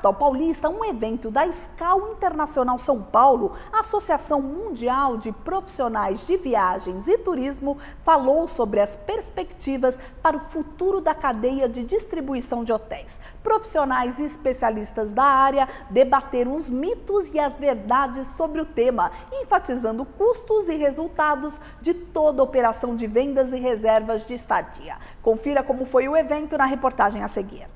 capital paulista, um evento da SCAL Internacional São Paulo, a Associação Mundial de Profissionais de Viagens e Turismo, falou sobre as perspectivas para o futuro da cadeia de distribuição de hotéis. Profissionais e especialistas da área debateram os mitos e as verdades sobre o tema, enfatizando custos e resultados de toda a operação de vendas e reservas de estadia. Confira como foi o evento na reportagem a seguir.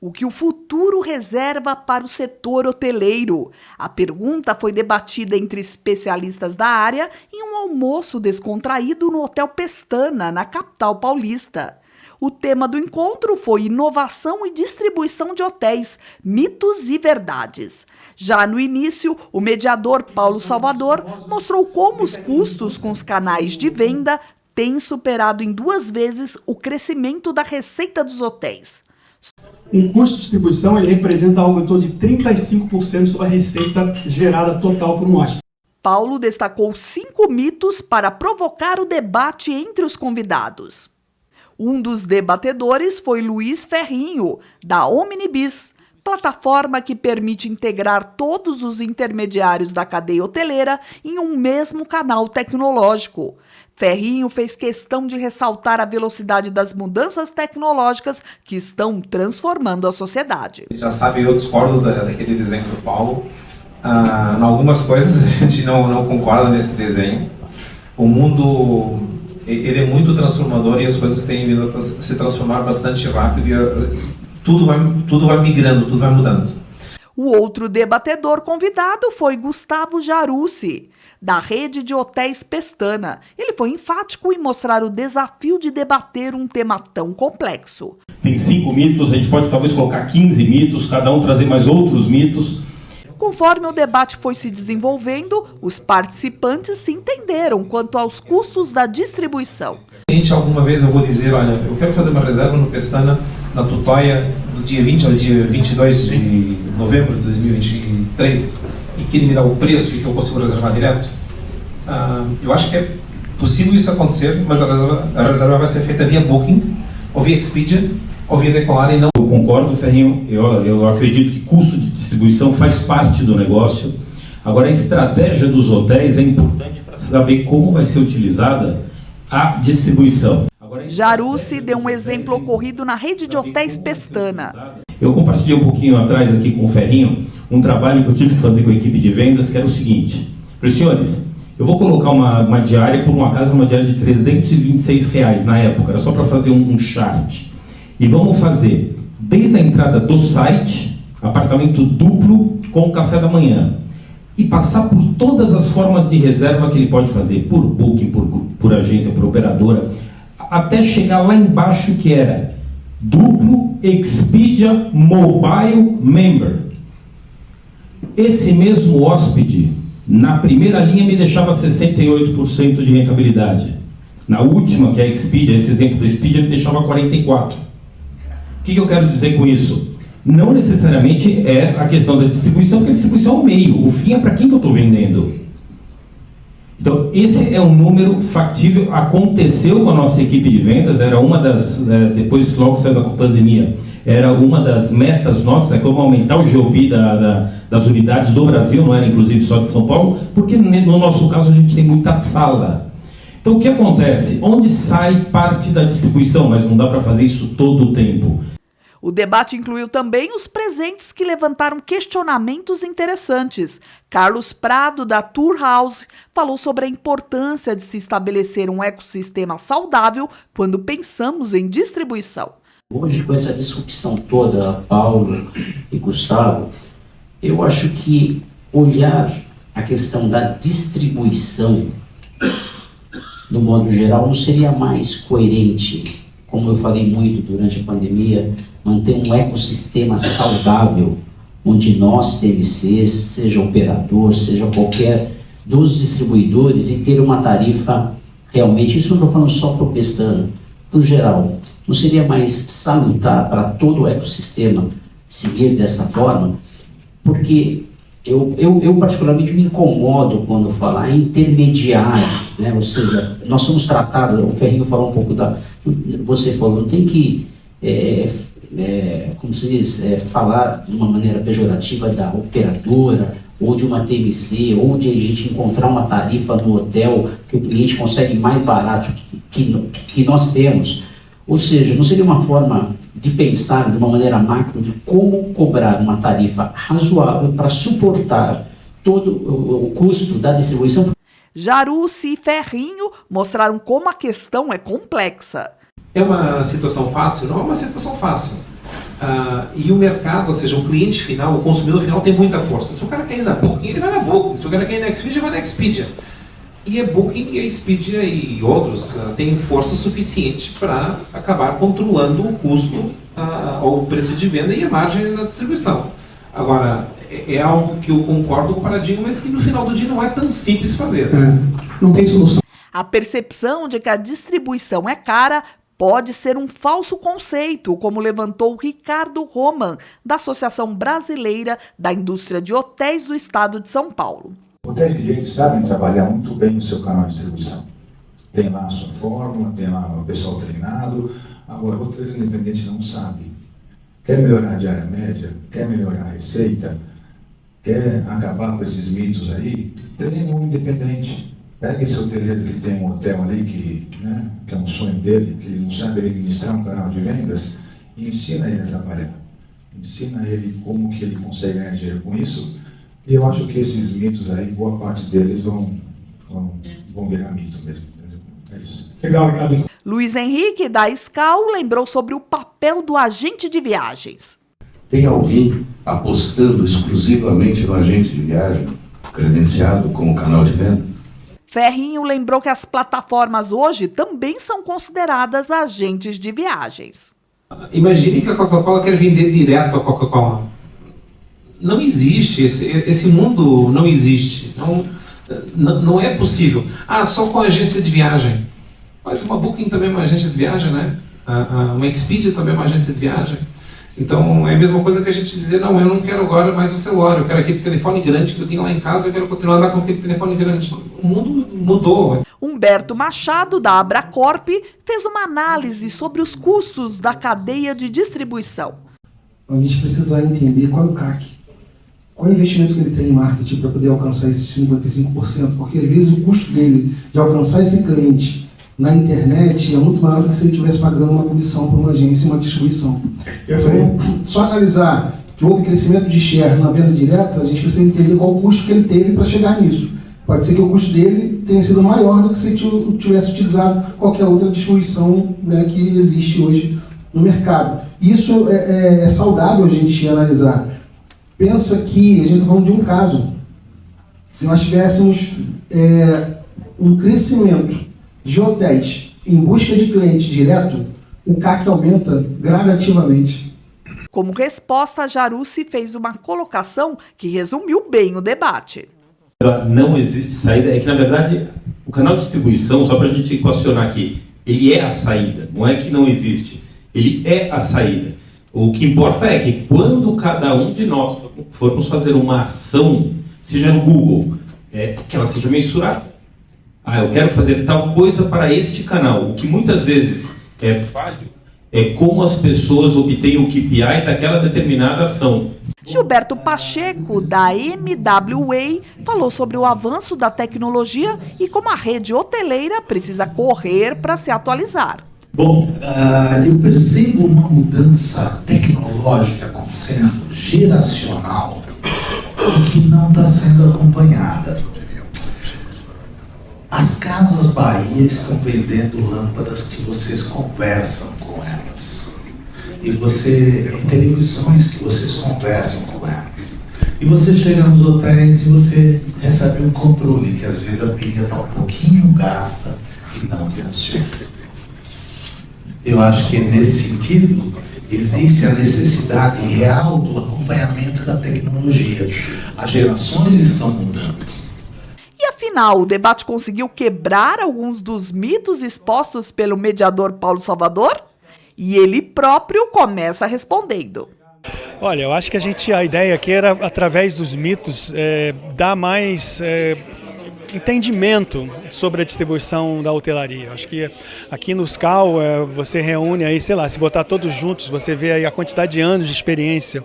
O que o futuro reserva para o setor hoteleiro? A pergunta foi debatida entre especialistas da área em um almoço descontraído no Hotel Pestana, na capital paulista. O tema do encontro foi inovação e distribuição de hotéis, mitos e verdades. Já no início, o mediador Paulo Salvador mostrou como os custos com os canais de venda têm superado em 2 vezes o crescimento da receita dos hotéis. Um custo de distribuição ele representa algo em torno de 35% sobre a receita gerada total por um hóspede. Paulo destacou 5 mitos para provocar o debate entre os convidados. Um dos debatedores foi Luiz Ferrinho, da Omnibis, plataforma que permite integrar todos os intermediários da cadeia hoteleira em um mesmo canal tecnológico. Ferrinho fez questão de ressaltar a velocidade das mudanças tecnológicas que estão transformando a sociedade. Já sabe, eu discordo daquele desenho do Paulo. Em algumas coisas a gente não concorda nesse desenho. O mundo ele é muito transformador e as coisas têm vindo a se transformar bastante rápido e tudo vai migrando, tudo vai mudando. O outro debatedor convidado foi Gustavo Jarussi, da rede de hotéis Pestana. Ele foi enfático em mostrar o desafio de debater um tema tão complexo. Tem 5 mitos, a gente pode talvez colocar 15 mitos, cada um trazer mais outros mitos. Conforme o debate foi se desenvolvendo, os participantes se entenderam quanto aos custos da distribuição. Alguma vez eu vou dizer, olha, eu quero fazer uma reserva no Pestana, na Tutóia, do dia 20 ao dia 22 de novembro de 2023, e que ele me dá o preço e que eu consigo reservar direto. Eu acho que é possível isso acontecer, mas a reserva vai ser feita via Booking, ou via Expedia, ou via Decolar e não... Eu concordo, Ferrinho, eu acredito que custo de distribuição faz parte do negócio. Agora, a estratégia dos hotéis é importante para saber como vai ser utilizada a distribuição. Jarussi deu um exemplo ocorrido na rede de hotéis Pestana. Eu compartilhei um pouquinho atrás aqui com o Ferrinho um trabalho que eu tive que fazer com a equipe de vendas, que era o seguinte: senhores, eu vou colocar uma diária, por um acaso, uma diária de R$326 na época, era só para fazer um chart. E vamos fazer, desde a entrada do site, apartamento duplo com café da manhã, e passar por todas as formas de reserva que ele pode fazer, por booking, por agência, por operadora, até chegar lá embaixo que era duplo Expedia Mobile Member. Esse mesmo hóspede, na primeira linha, me deixava 68% de rentabilidade. Na última, que é a Expedia, esse exemplo do Expedia, me deixava 44%. O que eu quero dizer com isso? Não necessariamente é a questão da distribuição, porque a distribuição é o meio. O fim é para quem que eu estou vendendo. Então, esse é um número factível. Aconteceu com a nossa equipe de vendas, era uma das, depois logo saiu da pandemia, era uma das metas nossas, é como aumentar o GOP das unidades do Brasil, não era inclusive só de São Paulo, porque no nosso caso a gente tem muita sala. Então, o que acontece? Onde sai parte da distribuição, mas não dá para fazer isso todo o tempo. O debate incluiu também os presentes que levantaram questionamentos interessantes. Carlos Prado, da Tour House, falou sobre a importância de se estabelecer um ecossistema saudável quando pensamos em distribuição. Hoje, com essa disrupção toda, Paulo e Gustavo, eu acho que olhar a questão da distribuição, no modo geral, não seria mais coerente, como eu falei muito durante a pandemia, manter um ecossistema saudável, onde nós, TMCs, seja operador, seja qualquer dos distribuidores, e ter uma tarifa realmente, isso não estou falando só para o Pestana, no geral, não seria mais salutar para todo o ecossistema seguir dessa forma? Porque eu particularmente me incomodo quando falar em intermediário, né? Ou seja, nós somos tratados, o Ferrinho falou um pouco você falou, não tem que como se diz, falar de uma maneira pejorativa da operadora, ou de uma TMC, ou de a gente encontrar uma tarifa no hotel que o cliente consegue mais barato que nós temos. Ou seja, não seria uma forma de pensar de uma maneira macro de como cobrar uma tarifa razoável para suportar todo o custo da distribuição? Jarucci e Ferrinho mostraram como a questão é complexa. É uma situação fácil? Não é uma situação fácil. E o mercado, ou seja, o cliente final, o consumidor final tem muita força. Se o cara quer ir na Booking, ele vai na Booking. Se o cara quer ir na Expedia, vai na Expedia. E a Booking e a Expedia e outros têm força suficiente para acabar controlando o custo, o preço de venda e a margem na distribuição. Agora, é algo que eu concordo com o paradigma, mas que no final do dia não é tão simples fazer. Não tem solução. A percepção de que a distribuição é cara pode ser um falso conceito, como levantou Ricardo Roman, da Associação Brasileira da Indústria de Hotéis do Estado de São Paulo. Hotéis de gente sabem trabalhar muito bem o seu canal de distribuição. Tem lá a sua fórmula, tem lá o pessoal treinado. Agora, o hoteleiro independente não sabe. Quer melhorar a diária média? Quer melhorar a receita? Quer acabar com esses mitos aí? Treine um independente. Pega esse hoteleiro que tem um hotel ali, que é um sonho dele, que ele não sabe administrar um canal de vendas, e ensina ele a trabalhar. Ensina ele como que ele consegue ganhar dinheiro com isso. E eu acho que esses mitos aí, boa parte deles vão virar mito mesmo. É isso. Legal, Ricardo. Luiz Henrique, da Scal, lembrou sobre o papel do agente de viagens. Tem alguém apostando exclusivamente no agente de viagem, credenciado como canal de venda? Ferrinho lembrou que as plataformas hoje também são consideradas agentes de viagens. Imagine que a Coca-Cola quer vender direto a Coca-Cola. Não existe, esse mundo não existe, não é possível. Só com a agência de viagem. Mas uma Booking também é uma agência de viagem, né? Uma Expedia também é uma agência de viagem. Então é a mesma coisa que a gente dizer, não, eu não quero agora mais o celular, eu quero aquele telefone grande que eu tinha lá em casa, eu quero continuar a andar com aquele telefone grande. O mundo mudou. Humberto Machado, da Abracorp, fez uma análise sobre os custos da cadeia de distribuição. A gente precisa entender qual é o CAC. Qual é o investimento que ele tem em marketing para poder alcançar esses 55%? Porque às vezes o custo dele de alcançar esse cliente na internet é muito maior do que se ele estivesse pagando uma comissão por uma agência e uma distribuição. Então, só analisar que houve crescimento de share na venda direta, a gente precisa entender qual o custo que ele teve para chegar nisso. Pode ser que o custo dele tenha sido maior do que se ele tivesse utilizado qualquer outra distribuição, né, que existe hoje no mercado. Isso é saudável a gente analisar. Pensa que a gente está falando de um caso. Se nós tivéssemos um crescimento de hotéis em busca de cliente direto, o CAC aumenta gradativamente. Como resposta, Jarucci fez uma colocação que resumiu bem o debate. Não existe saída, é que na verdade o canal de distribuição, só para a gente equacionar aqui, ele é a saída, não é que não existe, ele é a saída. O que importa é que quando cada um de nós formos fazer uma ação, seja no Google, que ela seja mensurada. Eu quero fazer tal coisa para este canal. O que muitas vezes é falho é como as pessoas obtêm o KPI daquela determinada ação. Gilberto Pacheco, da MWA, falou sobre o avanço da tecnologia e como a rede hoteleira precisa correr para se atualizar. Bom, eu percebo uma mudança tecnológica acontecendo, geracional, que não está sendo acompanhada. As Casas Bahia estão vendendo lâmpadas que vocês conversam com elas. E tem televisões que vocês conversam com elas. E você chega nos hotéis e você recebe um controle, que às vezes a pilha está um pouquinho gasta e não funciona. Eu acho que nesse sentido existe a necessidade real do acompanhamento da tecnologia. As gerações estão mudando. E afinal, o debate conseguiu quebrar alguns dos mitos expostos pelo mediador Paulo Salvador? E ele próprio começa respondendo. Olha, eu acho que a ideia aqui era, através dos mitos, dar mais entendimento sobre a distribuição da hotelaria. Acho que aqui no SCAL você reúne aí, sei lá, se botar todos juntos, você vê aí a quantidade de anos de experiência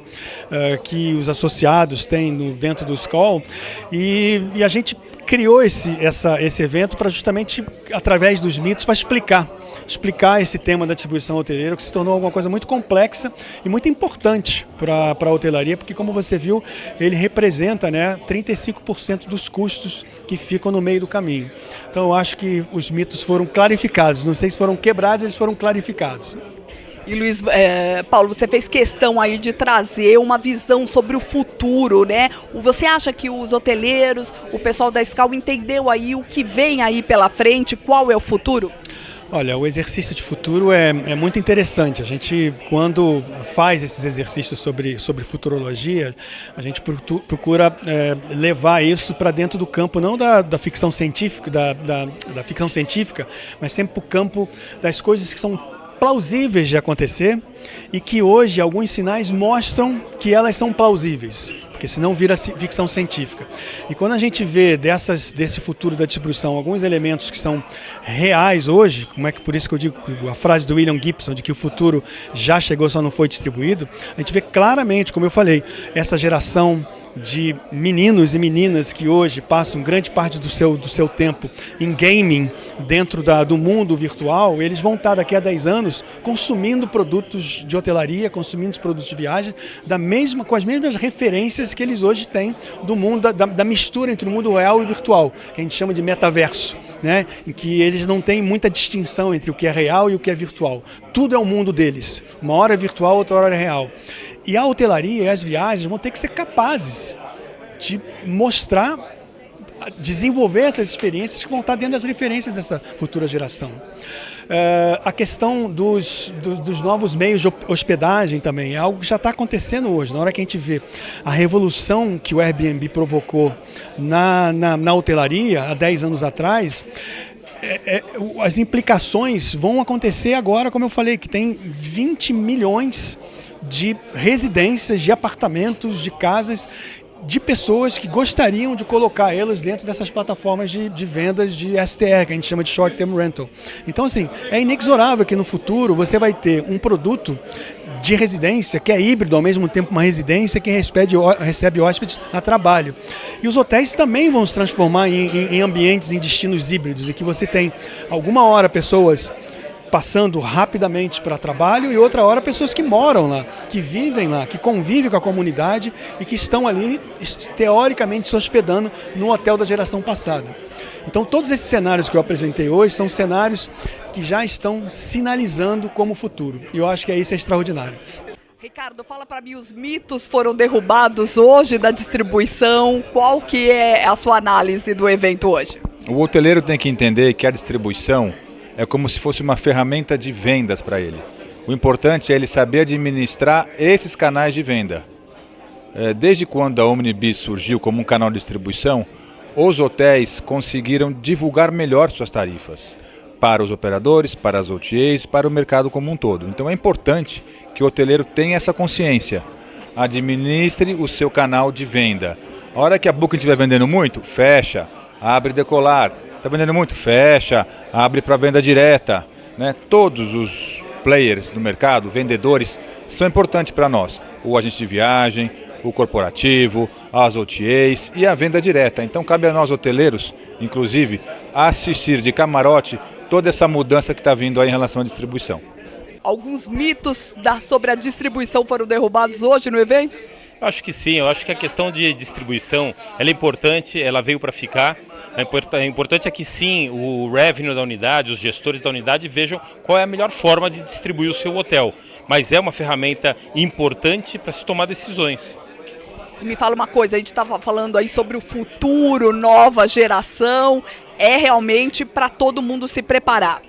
que os associados têm dentro do SCAL e a gente criou esse evento para justamente, através dos mitos, para explicar esse tema da distribuição hoteleira, que se tornou alguma coisa muito complexa e muito importante para a hotelaria, porque, como você viu, ele representa, né, 35% dos custos que ficam no meio do caminho. Então, eu acho que os mitos foram clarificados. Não sei se foram quebrados, eles foram clarificados. E Luiz, Paulo, você fez questão aí de trazer uma visão sobre o futuro, né? Você acha que os hoteleiros, o pessoal da SCAL entendeu aí o que vem aí pela frente, qual é o futuro? Olha, o exercício de futuro é muito interessante. A gente, quando faz esses exercícios sobre futurologia, a gente procura levar isso para dentro do campo, não da ficção científica, da ficção científica, mas sempre para o campo das coisas que são plausíveis de acontecer e que hoje alguns sinais mostram que elas são plausíveis, porque senão vira ficção científica. E quando a gente vê desse futuro da distribuição alguns elementos que são reais hoje, por isso que eu digo a frase do William Gibson de que o futuro já chegou, só não foi distribuído, a gente vê claramente, como eu falei, essa geração de meninos e meninas que hoje passam grande parte do seu tempo em gaming dentro do mundo virtual, eles vão estar daqui a 10 anos consumindo produtos de hotelaria, consumindo produtos de viagem, com as mesmas referências que eles hoje têm do mundo, da mistura entre o mundo real e virtual, que a gente chama de metaverso, né? Em que eles não têm muita distinção entre o que é real e o que é virtual. Tudo é o mundo deles. Uma hora é virtual, outra hora é real. E a hotelaria e as viagens vão ter que ser capazes de mostrar, desenvolver essas experiências que vão estar dentro das referências dessa futura geração. A questão dos novos meios de hospedagem também é algo que já está acontecendo hoje. Na hora que a gente vê a revolução que o Airbnb provocou na hotelaria há 10 anos atrás, as implicações vão acontecer agora, como eu falei, que tem 20 milhões de residências, de apartamentos, de casas, de pessoas que gostariam de colocar elas dentro dessas plataformas de vendas de STR, que a gente chama de Short Term Rental. Então, assim, é inexorável que no futuro você vai ter um produto de residência que é híbrido, ao mesmo tempo uma residência que recebe hóspedes a trabalho. E os hotéis também vão se transformar em ambientes, em destinos híbridos, e que você tem alguma hora pessoas passando rapidamente para trabalho e outra hora pessoas que moram lá, que vivem lá, que convivem com a comunidade e que estão ali, teoricamente, se hospedando no hotel da geração passada. Então, todos esses cenários que eu apresentei hoje são cenários que já estão sinalizando como futuro. E eu acho que isso é extraordinário. Ricardo, fala para mim, os mitos foram derrubados hoje da distribuição. Qual que é a sua análise do evento hoje? O hoteleiro tem que entender que a distribuição é como se fosse uma ferramenta de vendas para ele. O importante é ele saber administrar esses canais de venda. Desde quando a Omnibis surgiu como um canal de distribuição, os hotéis conseguiram divulgar melhor suas tarifas para os operadores, para as OTAs, para o mercado como um todo. Então é importante que o hoteleiro tenha essa consciência. Administre o seu canal de venda. A hora que a Booking estiver vendendo muito, fecha, abre decolar. Está vendendo muito? Fecha, abre para venda direta, né? Todos os players do mercado, vendedores, são importantes para nós. O agente de viagem, o corporativo, as OTAs e a venda direta. Então cabe a nós hoteleiros, inclusive, assistir de camarote toda essa mudança que está vindo aí em relação à distribuição. Alguns mitos sobre a distribuição foram derrubados hoje no evento? Eu acho que sim, eu acho que a questão de distribuição ela é importante, ela veio para ficar. O importante é que sim, o revenue da unidade, os gestores da unidade vejam qual é a melhor forma de distribuir o seu hotel. Mas é uma ferramenta importante para se tomar decisões. Me fala uma coisa, a gente estava falando aí sobre o futuro, nova geração, é realmente para todo mundo se preparar.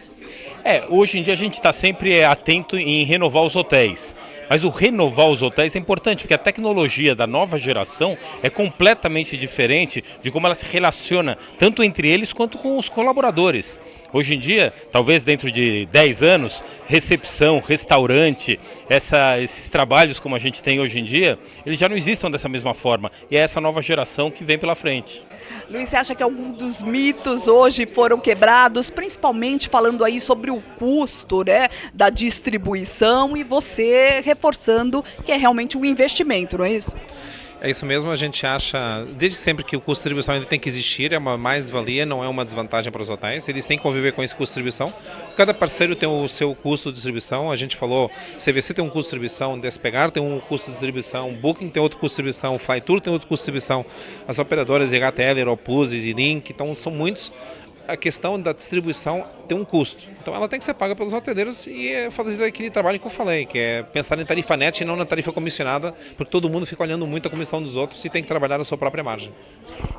Hoje em dia a gente está sempre atento em renovar os hotéis. Mas o renovar os hotéis é importante, porque a tecnologia da nova geração é completamente diferente de como ela se relaciona, tanto entre eles quanto com os colaboradores. Hoje em dia, talvez dentro de 10 anos, recepção, restaurante, esses trabalhos como a gente tem hoje em dia, eles já não existam dessa mesma forma. E é essa nova geração que vem pela frente. Luiz, você acha que algum dos mitos hoje foram quebrados, principalmente falando aí sobre o custo, né, da distribuição e você reforçando que é realmente um investimento, não é isso? É isso mesmo, a gente acha desde sempre que o custo de distribuição ainda tem que existir, é uma mais-valia, não é uma desvantagem para os hotéis, eles têm que conviver com esse custo de distribuição. Cada parceiro tem o seu custo de distribuição, a gente falou, CVC tem um custo de distribuição, Despegar tem um custo de distribuição, Booking tem outro custo de distribuição, Flytour tem outro custo de distribuição, as operadoras IHTL, Aeroplus, EasyLink, então são muitos. A questão da distribuição tem um custo, então ela tem que ser paga pelos hoteleiros e fazer aquele trabalho que eu falei, que é pensar em tarifa net e não na tarifa comissionada, porque todo mundo fica olhando muito a comissão dos outros e tem que trabalhar a sua própria margem.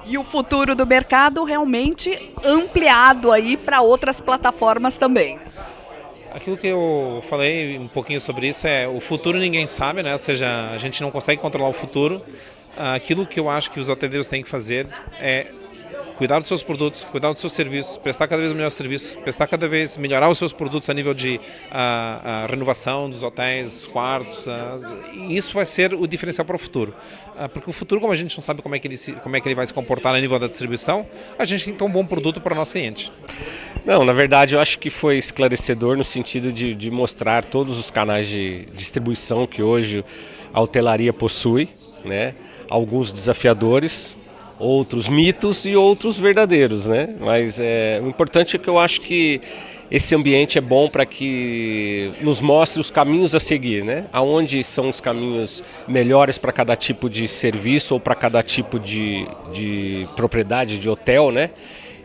E o futuro do mercado realmente ampliado aí para outras plataformas também. Aquilo que eu falei um pouquinho sobre isso é o futuro ninguém sabe, né? Ou seja, a gente não consegue controlar o futuro. Aquilo que eu acho que os hoteleiros têm que fazer é cuidar dos seus produtos, cuidar dos seus serviços, prestar cada vez melhor serviço, prestar cada vez melhorar os seus produtos a nível de renovação dos hotéis, dos quartos. E isso vai ser o diferencial para o futuro. Porque o futuro, como a gente não sabe como é que ele vai se comportar a nível da distribuição, a gente tem que ter um bom produto para o nosso cliente. Não, na verdade eu acho que foi esclarecedor no sentido de mostrar todos os canais de distribuição que hoje a hotelaria possui, né? Alguns desafiadores, outros mitos e outros verdadeiros, né? Mas o importante é que eu acho que esse ambiente é bom para que nos mostre os caminhos a seguir, né? Aonde são os caminhos melhores para cada tipo de serviço ou para cada tipo de propriedade de hotel, né?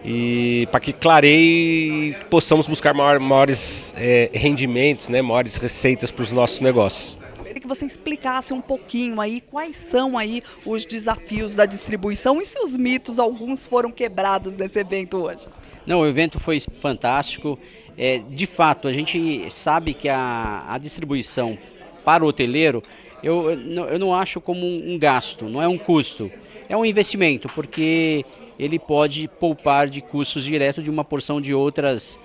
E para que clareie e possamos buscar maiores rendimentos, né? Maiores receitas para os nossos negócios. Que você explicasse um pouquinho aí quais são aí os desafios da distribuição e se os mitos, alguns foram quebrados nesse evento hoje. Não, o evento foi fantástico. De fato, a gente sabe que a distribuição para o hoteleiro, eu não acho como um gasto, não é um custo, é um investimento, porque ele pode poupar de custos direto de uma porção de outras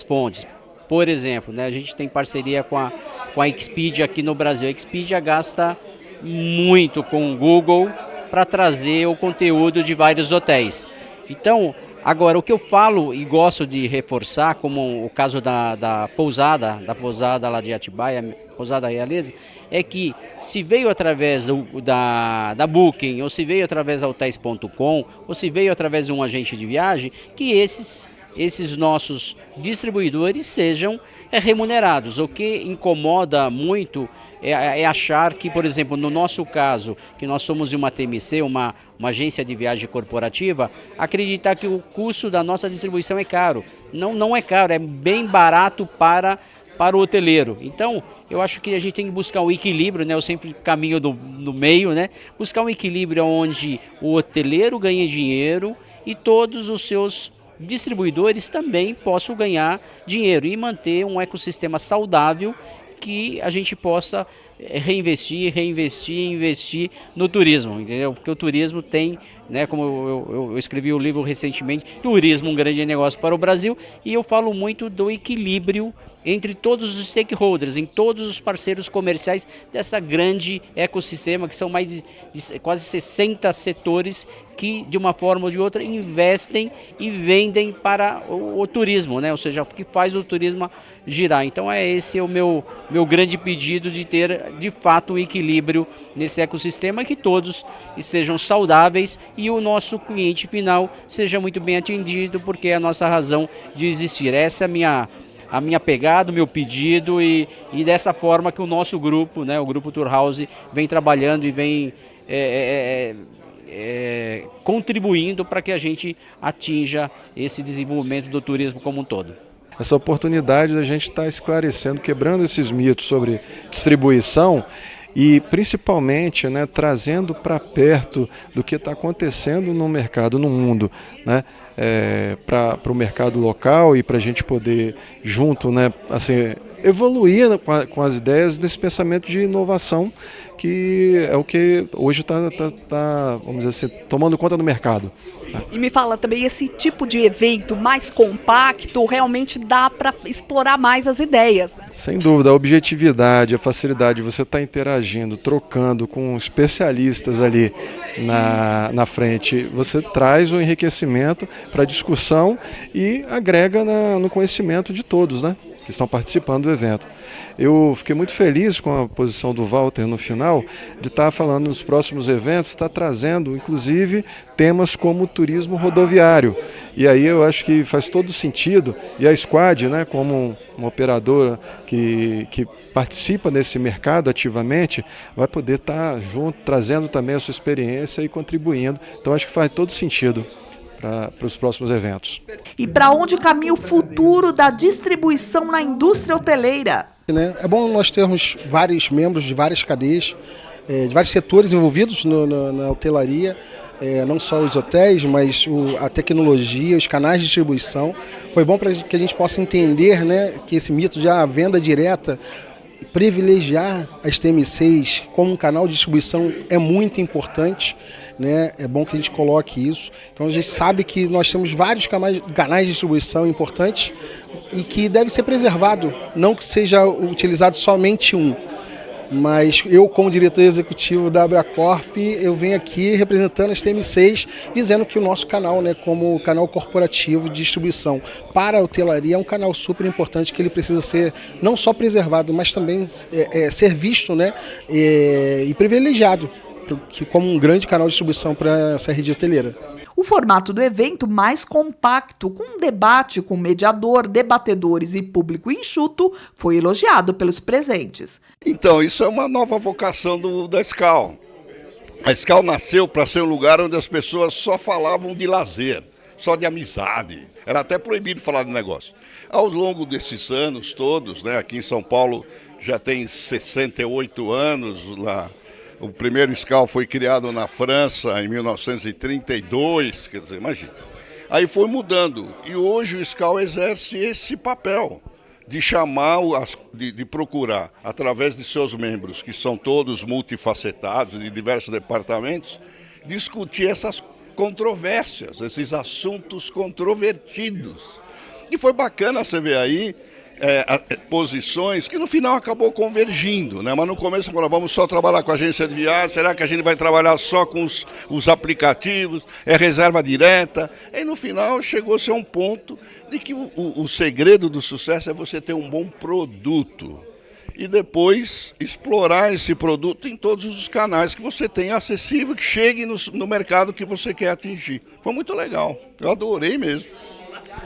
fontes. Por exemplo, né, a gente tem parceria com a Expedia aqui no Brasil. A Expedia gasta muito com o Google para trazer o conteúdo de vários hotéis. Então, agora o que eu falo e gosto de reforçar, como o caso da pousada lá de Atibaia, Pousada Realeza, é que se veio através da Booking, ou se veio através da Hotels.com, ou se veio através de um agente de viagem, que esses nossos distribuidores sejam remunerados. O que incomoda muito é achar que, por exemplo, no nosso caso, que nós somos uma TMC, uma agência de viagem corporativa, acreditar que o custo da nossa distribuição é caro. Não é caro, é bem barato para o hoteleiro. Então, eu acho que a gente tem que buscar um equilíbrio, né? Eu sempre caminho no meio, né? Buscar um equilíbrio onde o hoteleiro ganhe dinheiro e todos os seus distribuidores também possam ganhar dinheiro e manter um ecossistema saudável que a gente possa investir no turismo, entendeu? Porque o turismo tem, né, como eu escrevi o livro recentemente, Turismo, um grande negócio para o Brasil, e eu falo muito do equilíbrio entre todos os stakeholders, em todos os parceiros comerciais dessa grande ecossistema, que são mais de quase 60 setores que, de uma forma ou de outra, investem e vendem para o turismo, né? Ou seja, que faz o turismo girar. Então esse é o meu grande pedido, de ter, de fato, um equilíbrio nesse ecossistema, que todos estejam saudáveis e o nosso cliente final seja muito bem atendido, porque é a nossa razão de existir. Essa é a minha pegada, o meu pedido, e dessa forma que o nosso grupo, né, o Grupo Tour House, vem trabalhando e vem contribuindo para que a gente atinja esse desenvolvimento do turismo como um todo. Essa oportunidade da gente estar esclarecendo, quebrando esses mitos sobre distribuição e principalmente, né, trazendo para perto do que está acontecendo no mercado, no mundo, né? Para o mercado local e para a gente poder junto, né, assim, evoluir com as ideias desse pensamento de inovação que é o que hoje está, vamos dizer assim, tomando conta do mercado. E me fala também, esse tipo de evento mais compacto realmente dá para explorar mais as ideias, né? Sem dúvida, a objetividade, a facilidade de você estar interagindo, trocando com especialistas ali na frente, você traz o enriquecimento para a discussão e agrega no conhecimento de todos, né, que estão participando do evento. Eu fiquei muito feliz com a posição do Walter no final, de estar falando nos próximos eventos, estar trazendo, inclusive, temas como turismo rodoviário. E aí eu acho que faz todo sentido, e a Squad, né, como uma operadora que participa desse mercado ativamente, vai poder estar junto, trazendo também a sua experiência e contribuindo. Então acho que faz todo sentido para os próximos eventos. E para onde caminha o futuro da distribuição na indústria hoteleira? É bom nós termos vários membros de várias cadeias, de vários setores envolvidos na hotelaria, não só os hotéis, mas a tecnologia, os canais de distribuição. Foi bom para que a gente possa entender, né, que esse mito de venda direta, privilegiar as TMCs como um canal de distribuição é muito importante. Né? É bom que a gente coloque isso. Então a gente sabe que nós temos vários canais de distribuição importantes e que deve ser preservado, não que seja utilizado somente um. Mas eu, como diretor executivo da Abracorp, eu venho aqui representando as TMCs, dizendo que o nosso canal, né, como canal corporativo de distribuição para a hotelaria, é um canal super importante, que ele precisa ser não só preservado, mas também ser visto, né, e privilegiado como um grande canal de distribuição para essa rede hoteleira. O formato do evento mais compacto, com um debate com mediador, debatedores e público enxuto, foi elogiado pelos presentes. Então, isso é uma nova vocação da SCAL. A SCAL nasceu para ser um lugar onde as pessoas só falavam de lazer, só de amizade. Era até proibido falar de negócio. Ao longo desses anos todos, né, aqui em São Paulo já tem 68 anos lá. O primeiro SCAL foi criado na França em 1932, quer dizer, imagina. Aí foi mudando e hoje o SCAL exerce esse papel de chamar, de procurar, através de seus membros, que são todos multifacetados, de diversos departamentos, discutir essas controvérsias, esses assuntos controvertidos. E foi bacana você ver aí, posições que no final acabou convergindo, né? Mas no começo falou, vamos só trabalhar com a agência de viagem, será que a gente vai trabalhar só com os aplicativos, reserva direta? E no final chegou a ser um ponto de que o segredo do sucesso é você ter um bom produto e depois explorar esse produto em todos os canais que você tem acessível, que chegue no mercado que você quer atingir. Foi muito legal, eu adorei mesmo.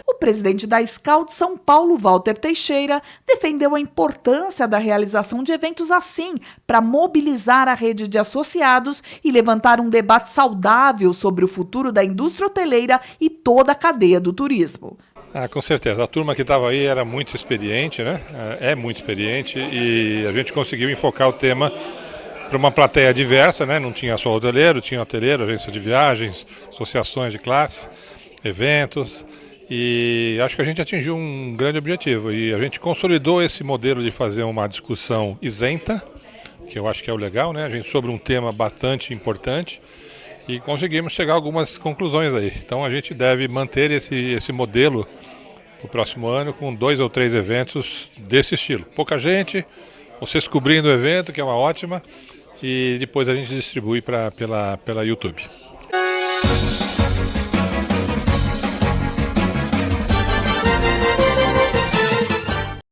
O presidente da SCAL de São Paulo, Walter Teixeira, defendeu a importância da realização de eventos assim para mobilizar a rede de associados e levantar um debate saudável sobre o futuro da indústria hoteleira e toda a cadeia do turismo. Com certeza. A turma que estava aí era muito experiente, né? É muito experiente e a gente conseguiu enfocar o tema para uma plateia diversa, né? Não tinha só hoteleiro, tinha hoteleiro, agência de viagens, associações de classe, eventos. E acho que a gente atingiu um grande objetivo e a gente consolidou esse modelo de fazer uma discussão isenta, que eu acho que é o legal, né? A gente sobre um tema bastante importante e conseguimos chegar a algumas conclusões aí. Então a gente deve manter esse modelo no próximo ano com 2 ou 3 eventos desse estilo. Pouca gente, vocês cobrindo o evento, que é uma ótima, e depois a gente distribui pela YouTube.